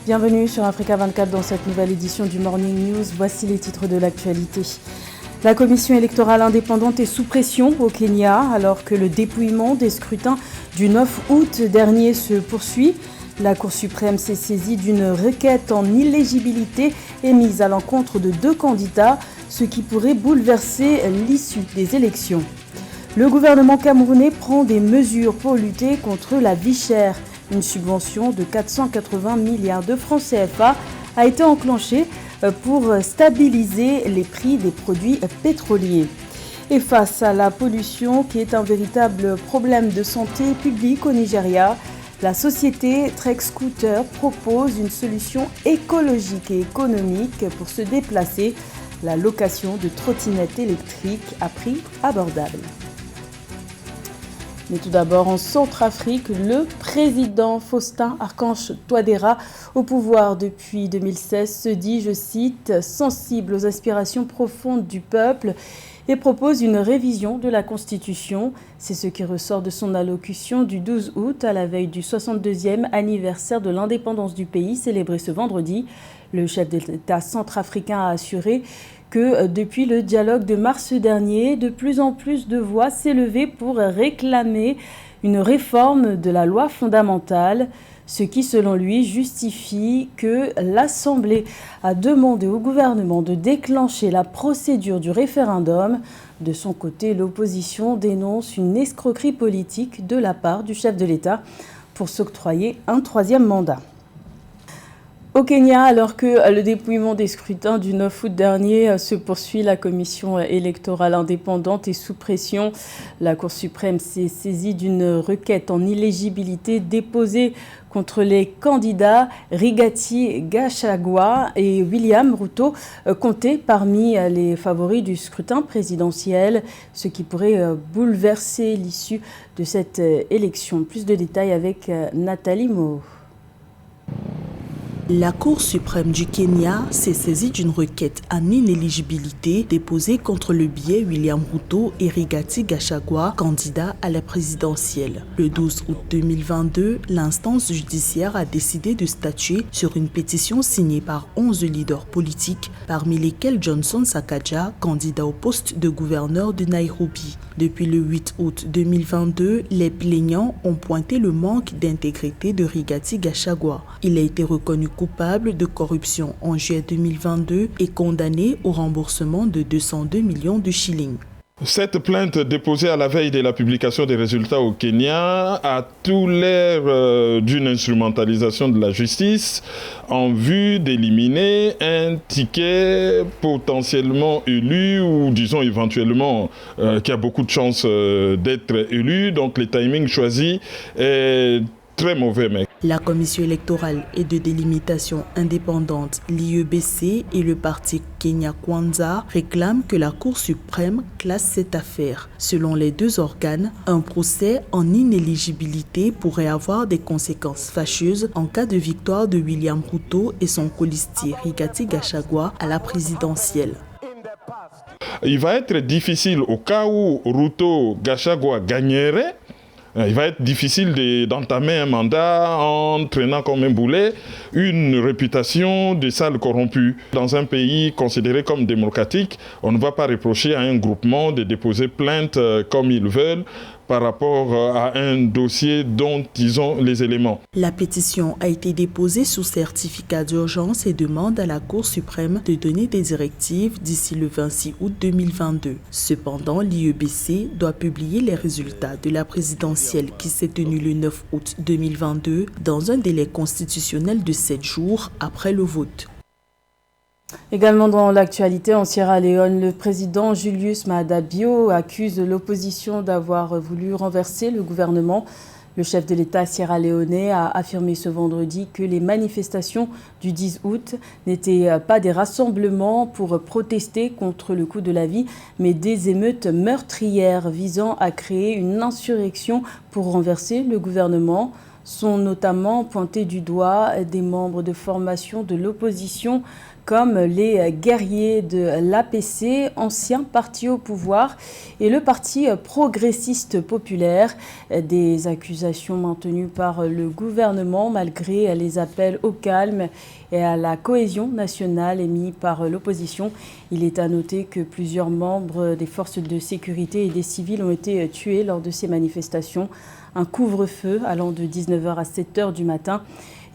Bienvenue sur Africa 24 dans cette nouvelle édition du Morning News. Voici les titres de l'actualité. La commission électorale indépendante est sous pression au Kenya alors que le dépouillement des scrutins du 9 août dernier se poursuit. La Cour suprême s'est saisie d'une requête en illégibilité émise à l'encontre de 2 candidats, ce qui pourrait bouleverser l'issue des élections. Le gouvernement camerounais prend des mesures pour lutter contre la vie chère. Une subvention de 480 milliards de francs CFA a été enclenchée pour stabiliser les prix des produits pétroliers. Et face à la pollution qui est un véritable problème de santé publique au Nigeria, la société Trek Scooter propose une solution écologique et économique pour se déplacer, la location de trottinettes électriques à prix abordable. Mais tout d'abord, en Centrafrique, le président Faustin Archange Touadéra, au pouvoir depuis 2016, se dit, je cite, « sensible aux aspirations profondes du peuple » et propose une révision de la Constitution. C'est ce qui ressort de son allocution du 12 août, à la veille du 62e anniversaire de l'indépendance du pays, célébré ce vendredi. Le chef de l'État centrafricain a assuré que depuis le dialogue de mars dernier, de plus en plus de voix s'élevaient pour réclamer une réforme de la loi fondamentale, ce qui, selon lui, justifie que l'Assemblée a demandé au gouvernement de déclencher la procédure du référendum. De son côté, l'opposition dénonce une escroquerie politique de la part du chef de l'État pour s'octroyer un 3e mandat. Au Kenya, alors que le dépouillement des scrutins du 9 août dernier se poursuit, la commission électorale indépendante est sous pression. La Cour suprême s'est saisie d'une requête en illégibilité déposée contre les candidats Rigathi Gachagua et William Ruto, comptés parmi les favoris du scrutin présidentiel, ce qui pourrait bouleverser l'issue de cette élection. Plus de détails avec Nathalie Mo. La Cour suprême du Kenya s'est saisie d'une requête en inéligibilité déposée contre le biais William Ruto et Rigathi Gachagua, candidats à la présidentielle. Le 12 août 2022, l'instance judiciaire a décidé de statuer sur une pétition signée par 11 leaders politiques, parmi lesquels Johnson Sakaja, candidat au poste de gouverneur de Nairobi. Depuis le 8 août 2022, les plaignants ont pointé le manque d'intégrité de Rigathi Gachagua. Il a été reconnu coupable de corruption en juillet 2022 et condamné au remboursement de 202 millions de shillings. Cette plainte déposée à la veille de la publication des résultats au Kenya a tout l'air d'une instrumentalisation de la justice en vue d'éliminer un ticket potentiellement élu ou disons éventuellement qui a beaucoup de chances d'être élu. Donc le timing choisi est très mauvais, mec. La commission électorale et de délimitation indépendante, l'IEBC et le parti Kenya Kwanza réclament que la Cour suprême classe cette affaire. Selon les 2 organes, un procès en inéligibilité pourrait avoir des conséquences fâcheuses en cas de victoire de William Ruto et son colistier Rigathi Gachagua à la présidentielle. Il va être difficile au cas où Ruto Gachagua gagnerait. Il va être difficile d'entamer un mandat en traînant comme un boulet une réputation de sale corrompu. Dans un pays considéré comme démocratique, on ne va pas reprocher à un groupement de déposer plainte comme ils veulent par rapport à un dossier dont ils ont les éléments. La pétition a été déposée sous certificat d'urgence et demande à la Cour suprême de donner des directives d'ici le 26 août 2022. Cependant, l'IEBC doit publier les résultats de la présidentielle qui s'est tenue le 9 août 2022 dans un délai constitutionnel de 7 jours après le vote. Également dans l'actualité, en Sierra Leone, le président Julius Maada Bio accuse l'opposition d'avoir voulu renverser le gouvernement. Le chef de l'État sierra-léonais a affirmé ce vendredi que les manifestations du 10 août n'étaient pas des rassemblements pour protester contre le coût de la vie, mais des émeutes meurtrières visant à créer une insurrection pour renverser le gouvernement. Sont notamment pointés du doigt des membres de formation de l'opposition comme les guerriers de l'APC, ancien parti au pouvoir, et le parti progressiste populaire. Des accusations maintenues par le gouvernement malgré les appels au calme et à la cohésion nationale émis par l'opposition. Il est à noter que plusieurs membres des forces de sécurité et des civils ont été tués lors de ces manifestations. Un couvre-feu allant de 19h à 7h du matin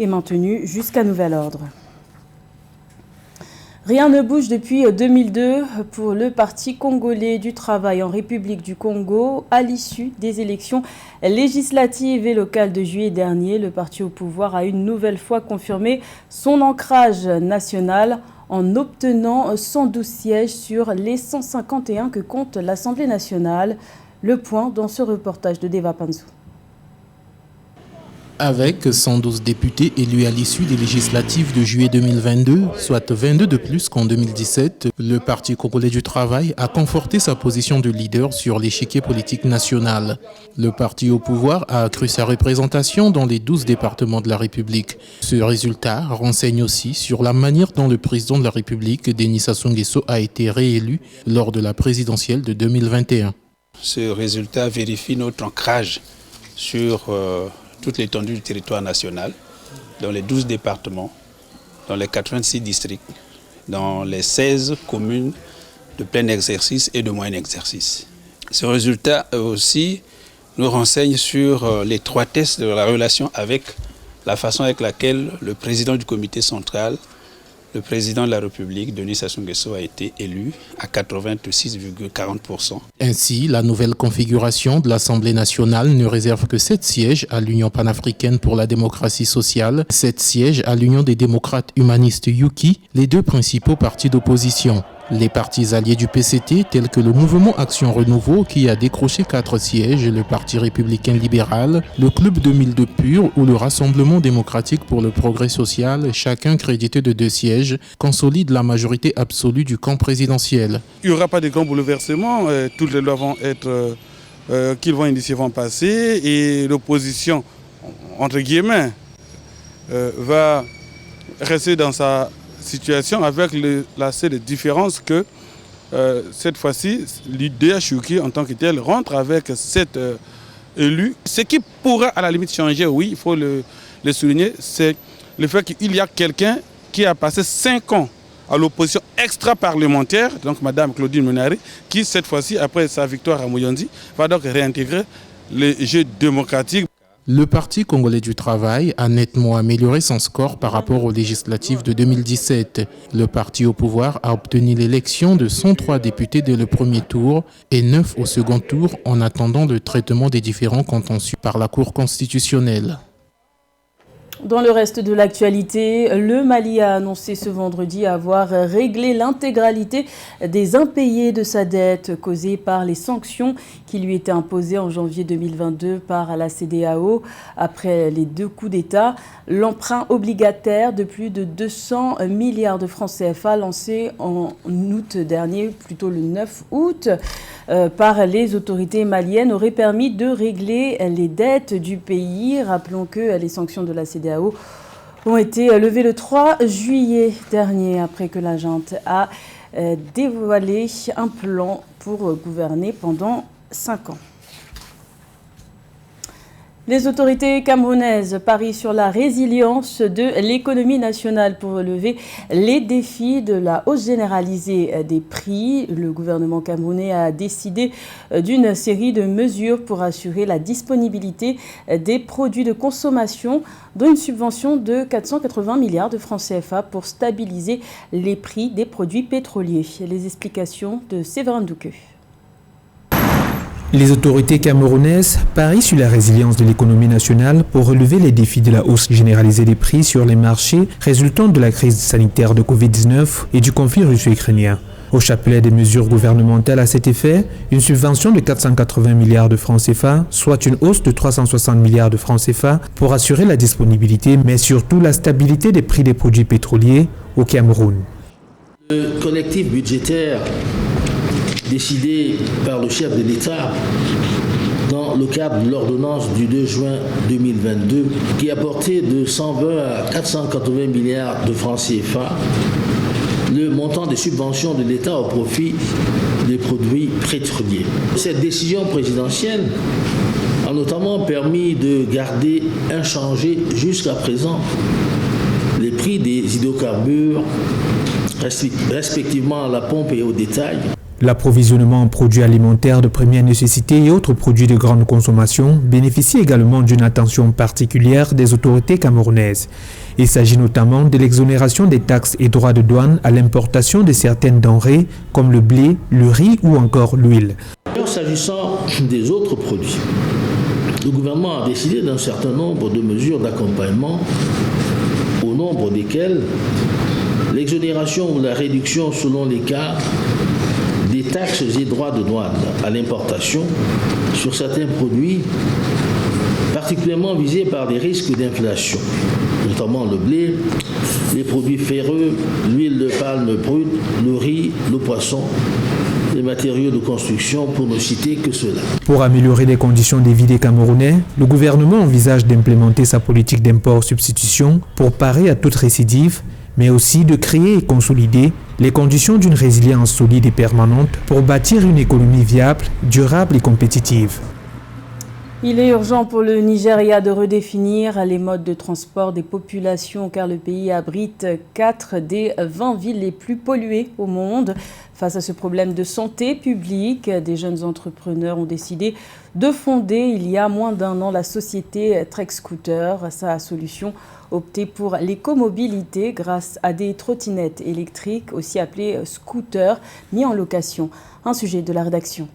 est maintenu jusqu'à nouvel ordre. Rien ne bouge depuis 2002 pour le Parti congolais du travail en République du Congo. À l'issue des élections législatives et locales de juillet dernier, le parti au pouvoir a une nouvelle fois confirmé son ancrage national en obtenant 112 sièges sur les 151 que compte l'Assemblée nationale. Le point dans ce reportage de Deva Panzou. Avec 112 députés élus à l'issue des législatives de juillet 2022, soit 22 de plus qu'en 2017, le Parti congolais du travail a conforté sa position de leader sur l'échiquier politique national. Le parti au pouvoir a accru sa représentation dans les 12 départements de la République. Ce résultat renseigne aussi sur la manière dont le président de la République, Denis Sassou Nguesso, a été réélu lors de la présidentielle de 2021. Ce résultat vérifie notre ancrage sur toute l'étendue du territoire national, dans les 12 départements, dans les 86 districts, dans les 16 communes de plein exercice et de moyen exercice. Ce résultat aussi nous renseigne sur l'étroitesse de la relation avec la façon avec laquelle le président du comité central, le président de la République, Denis Sassou Nguesso, a été élu à 86,40%. Ainsi, la nouvelle configuration de l'Assemblée nationale ne réserve que 7 sièges à l'Union panafricaine pour la démocratie sociale, 7 sièges à l'Union des démocrates humanistes UKI, les deux principaux partis d'opposition. Les partis alliés du PCT, tels que le Mouvement Action Renouveau, qui a décroché 4 sièges, le Parti républicain libéral, le Club 2002 Pur ou le Rassemblement démocratique pour le progrès social, chacun crédité de 2 sièges, consolident la majorité absolue du camp présidentiel. Il n'y aura pas de grand bouleversement, toutes les lois vont être, qu'ils vont initier vont passer, et l'opposition, entre guillemets, va rester dans sa situation avec la seule différence que cette fois-ci, l'UDH en tant que tel rentre avec 7 élus. Ce qui pourra à la limite changer, oui, il faut le souligner, c'est le fait qu'il y a quelqu'un qui a passé 5 ans à l'opposition extra-parlementaire, donc Mme Claudine Menari, qui cette fois-ci, après sa victoire à Moyondi, va donc réintégrer les jeux démocratiques. Le Parti congolais du travail a nettement amélioré son score par rapport aux législatives de 2017. Le parti au pouvoir a obtenu l'élection de 103 députés dès le premier tour et 9 au second tour en attendant le traitement des différents contentieux par la Cour constitutionnelle. Dans le reste de l'actualité, le Mali a annoncé ce vendredi avoir réglé l'intégralité des impayés de sa dette causée par les sanctions qui lui étaient imposées en janvier 2022 par la CEDEAO après les 2 coups d'État. L'emprunt obligataire de plus de 200 milliards de francs CFA lancé en août dernier, plutôt le 9 août, par les autorités maliennes aurait permis de régler les dettes du pays. Rappelons que les sanctions de la CEDEAO ont été levées le 3 juillet dernier après que la junte a dévoilé un plan pour gouverner pendant 5 ans. Les autorités camerounaises parient sur la résilience de l'économie nationale pour relever les défis de la hausse généralisée des prix. Le gouvernement camerounais a décidé d'une série de mesures pour assurer la disponibilité des produits de consommation, dont une subvention de 480 milliards de francs CFA pour stabiliser les prix des produits pétroliers. Les explications de Séverin Douqueux. Les autorités camerounaises parient sur la résilience de l'économie nationale pour relever les défis de la hausse généralisée des prix sur les marchés résultant de la crise sanitaire de Covid-19 et du conflit russo-ukrainien. Au chapelet des mesures gouvernementales à cet effet, une subvention de 480 milliards de francs CFA, soit une hausse de 360 milliards de francs CFA pour assurer la disponibilité, mais surtout la stabilité des prix des produits pétroliers au Cameroun. Le collectif budgétaire décidé par le chef de l'État dans le cadre de l'ordonnance du 2 juin 2022 qui a porté de 120 à 480 milliards de francs CFA le montant des subventions de l'État au profit des produits pétroliers. Cette décision présidentielle a notamment permis de garder inchangés jusqu'à présent les prix des hydrocarbures, respectivement à la pompe et au détail. L'approvisionnement en produits alimentaires de première nécessité et autres produits de grande consommation bénéficie également d'une attention particulière des autorités camerounaises. Il s'agit notamment de l'exonération des taxes et droits de douane à l'importation de certaines denrées comme le blé, le riz ou encore l'huile. S'agissant des autres produits, le gouvernement a décidé d'un certain nombre de mesures d'accompagnement, au nombre desquelles l'exonération ou la réduction selon les cas des taxes et droits de douane à l'importation sur certains produits particulièrement visés par des risques d'inflation, notamment le blé, les produits ferreux, l'huile de palme brute, le riz, le poisson, les matériaux de construction, pour ne citer que cela. Pour améliorer les conditions de vie des Camerounais, le gouvernement envisage d'implémenter sa politique d'import-substitution pour parer à toute récidive, mais aussi de créer et consolider les conditions d'une résilience solide et permanente pour bâtir une économie viable, durable et compétitive. Il est urgent pour le Nigeria de redéfinir les modes de transport des populations car le pays abrite 4 des 20 villes les plus polluées au monde. Face à ce problème de santé publique, des jeunes entrepreneurs ont décidé de fonder il y a moins d'un an la société Trek Scooter. Sa solution, opter pour l'écomobilité grâce à des trottinettes électriques, aussi appelées scooters, mis en location. Un sujet de la rédaction.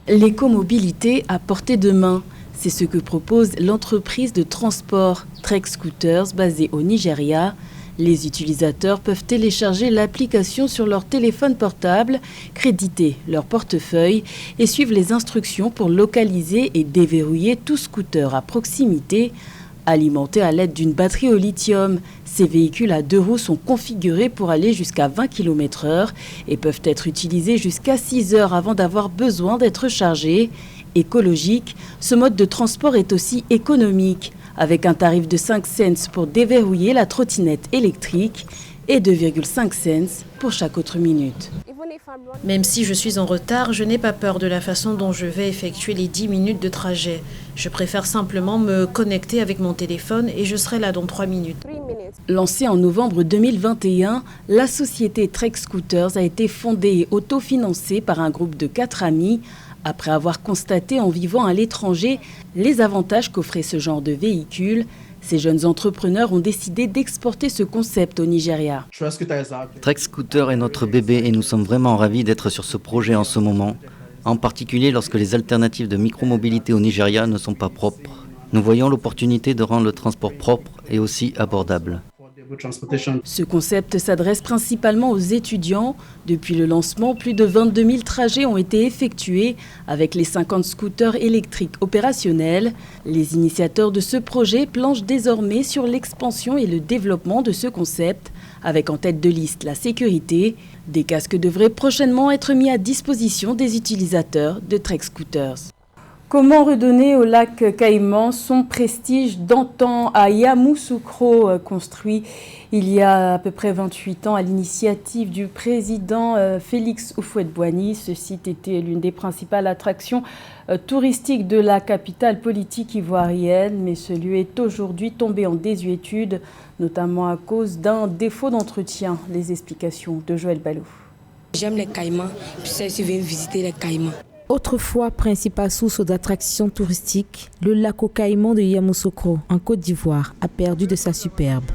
L'écomobilité à portée de main, c'est ce que propose l'entreprise de transport Trek Scooters basée au Nigeria. Les utilisateurs peuvent télécharger l'application sur leur téléphone portable, créditer leur portefeuille et suivre les instructions pour localiser et déverrouiller tout scooter à proximité. Alimentés à l'aide d'une batterie au lithium, ces véhicules à 2 roues sont configurés pour aller jusqu'à 20 km/h et peuvent être utilisés jusqu'à 6 heures avant d'avoir besoin d'être chargés. Écologique, ce mode de transport est aussi économique, avec un tarif de 5 cents pour déverrouiller la trottinette électrique et 2,5 cents pour chaque autre minute. Même si je suis en retard, je n'ai pas peur de la façon dont je vais effectuer les 10 minutes de trajet. Je préfère simplement me connecter avec mon téléphone et je serai là dans 3 minutes. Lancée en novembre 2021, la société Trek Scooters a été fondée et autofinancée par un groupe de 4 amis. Après avoir constaté en vivant à l'étranger les avantages qu'offrait ce genre de véhicule, ces jeunes entrepreneurs ont décidé d'exporter ce concept au Nigeria. Trek Scooter est notre bébé et nous sommes vraiment ravis d'être sur ce projet en ce moment, en particulier lorsque les alternatives de micromobilité au Nigeria ne sont pas propres. Nous voyons l'opportunité de rendre le transport propre et aussi abordable. Ce concept s'adresse principalement aux étudiants. Depuis le lancement, plus de 22 000 trajets ont été effectués avec les 50 scooters électriques opérationnels. Les initiateurs de ce projet planchent désormais sur l'expansion et le développement de ce concept, avec en tête de liste la sécurité. Des casques devraient prochainement être mis à disposition des utilisateurs de Trek Scooters. Comment redonner au lac Caïman son prestige d'antan à Yamoussoukro, construit il y a à peu près 28 ans à l'initiative du président Félix Houphouët-Boigny. Ce site était l'une des principales attractions touristiques de la capitale politique ivoirienne, mais ce lieu est aujourd'hui tombé en désuétude, notamment à cause d'un défaut d'entretien. Les explications de Joël Ballot. J'aime les caïmans, puis je suis venu visiter les caïmans. Autrefois principale source d'attractions touristiques, le lac aux Caïmans de Yamoussoukro, en Côte d'Ivoire, a perdu de sa superbe.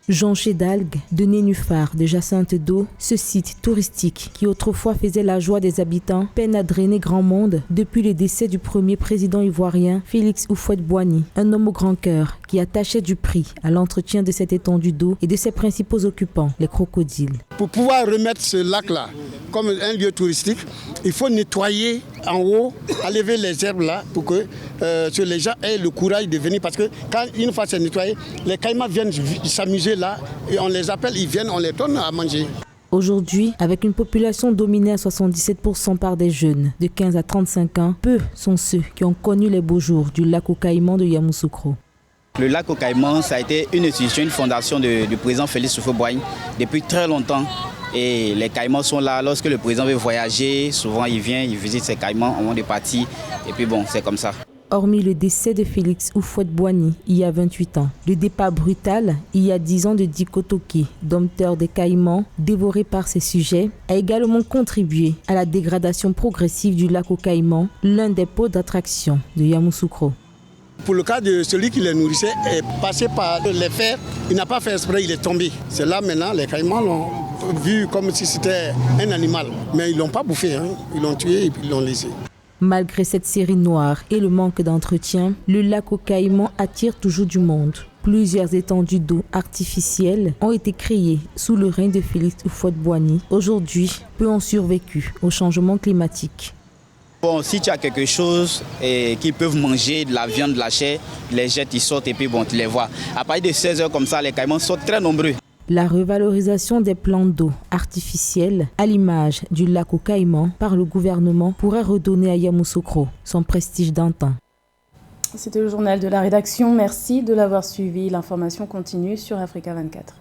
Jonché d'algues, de nénuphars, de jacinthes d'eau, ce site touristique qui autrefois faisait la joie des habitants peine à drainer grand monde depuis le décès du premier président ivoirien Félix Houphouët-Boigny, un homme au grand cœur qui attachait du prix à l'entretien de cette étendue d'eau et de ses principaux occupants, les crocodiles. Pour pouvoir remettre ce lac-là comme un lieu touristique, il faut nettoyer en haut, enlever les herbes là pour que les gens aient le courage de venir, parce que quand une fois c'est nettoyé, les caïmans viennent s'amuser là et on les appelle, ils viennent, on les donne à manger. Aujourd'hui, avec une population dominée à 77% par des jeunes de 15 à 35 ans, peu sont ceux qui ont connu les beaux jours du lac aux Caïmans de Yamoussoukro. Le lac aux Caïmans, ça a été une institution, une fondation du président Félix Houphouët-Boigny depuis très longtemps. Et les Caïmans sont là. Lorsque le président veut voyager, souvent il vient, il visite ces Caïmans au moment de partir. Et puis bon, c'est comme ça. Hormis le décès de Félix Houphouët-Boigny il y a 28 ans, le départ brutal il y a 10 ans de Diko Toké, dompteur des Caïmans, dévoré par ses sujets, a également contribué à la dégradation progressive du lac aux Caïmans, l'un des pôles d'attraction de Yamoussoukro. Pour le cas de celui qui les nourrissait, est passé par les fers, il n'a pas fait exprès, il est tombé. C'est là maintenant, les Caïmans l'ont vu comme si c'était un animal. Mais ils ne l'ont pas bouffé, hein. Ils l'ont tué et puis ils l'ont laissé. Malgré cette série noire et le manque d'entretien, le lac aux Caïmans attire toujours du monde. Plusieurs étendues d'eau artificielles ont été créées sous le règne de Félix Houphouët-Boigny. Aujourd'hui, peu ont survécu au changement climatique. Bon, si tu as quelque chose qu'ils peuvent manger, de la viande, de la chair, les jettent, ils sortent et puis bon, tu les vois. À partir de 16 h comme ça, les Caïmans sont très nombreux. La revalorisation des plans d'eau artificiels, à l'image du lac aux Caïmans par le gouvernement, pourrait redonner à Yamoussoukro son prestige d'antan. C'était le journal de la rédaction. Merci de l'avoir suivi. L'information continue sur Africa 24.